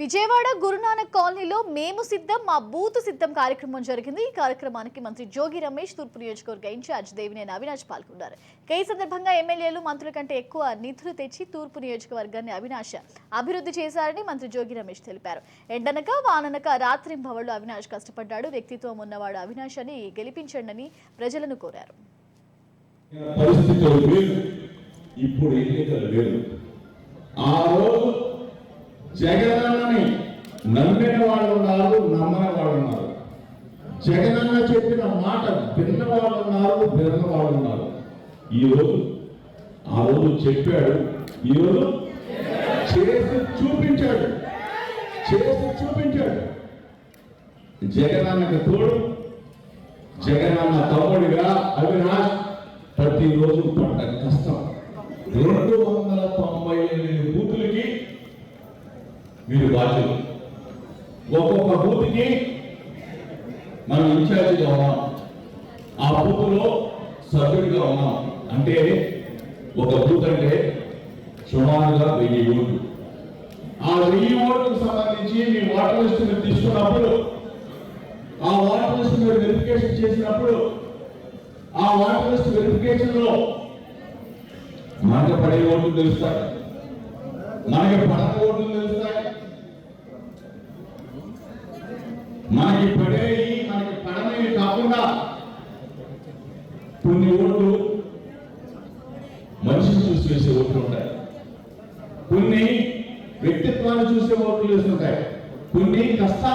విజయవాడ గురునానక్ కాలనీలో మేము సిద్ధం మా బూత్ సిద్ధం కార్యక్రమం జరిగింది. ఈ కార్యక్రమానికి మంత్రి జోగి రమేష్, తూర్పు నియోజకవర్గ ఇన్ఛార్జ్ దేవినేని అవినాష్ పాల్గొన్నారు. ఈ సందర్భంగా ఎమ్మెల్యేలు మంత్రుల కంటే ఎక్కువ నిధులు తెచ్చి తూర్పు నియోజకవర్గాన్ని అవినాష్ అభివృద్ధి చేశారని మంత్రి జోగి రమేష్ తెలిపారు. ఎండనక వాననక రాత్రింబవళ్లు అవినాష్ కష్టపడ్డాడు. వ్యక్తిత్వం ఉన్నవాడు అవినాష్ అని గెలిపించండి ప్రజలను కోరారు. జగనన్నని నమ్మిన వాళ్ళు ఉన్నారు, నమ్మని వాళ్ళు ఉన్నారు. జగనన్న చెప్పిన మాట విన్న వాళ్ళు ఉన్నారు, విన్న వాళ్ళు ఉన్నారు. ఆ రోజు చెప్పాడు, ఈరోజు చేసి చూపించాడు. జగనన్నకు తోడు, జగనన్న తమ్ముడిగా అవినాష్ ప్రతిరోజు పడ్డ కష్టం 298 బూతులకి మీరు బాధ్యులు. ఒక్కొక్క బూత్కి మనం ఇన్ఛార్జిగా ఉన్నాం, ఆ బూత్లో సభ్యుడిగా ఉన్నాం. అంటే ఒక బూత్ అంటే సుమారుగా 1000 ఓట్లు. ఆ 1000 ఓట్లకు సంబంధించి మీ ఓటర్ లిస్ట్ మీరు తీసుకున్నప్పుడు, ఆ ఓటర్ లిస్ట్ మీరు వెరిఫికేషన్ చేసినప్పుడు, ఆ ఓటర్ లిస్ట్ వెరిఫికేషన్ లో మనకి పడే ఓట్లు తెలుస్తాయి, మనకి పడని ఓట్లు తెలుస్తాయి. మనకి పడేవి, మనకి పడనివి కాకుండా కొన్ని ఓట్లు మనిషిని చూసి వేసే ఓట్లు ఉంటాయి, కొన్ని వ్యక్తిత్వాన్ని చూసే ఓట్లు వేస్తుంటాయి, కొన్ని కష్టాలు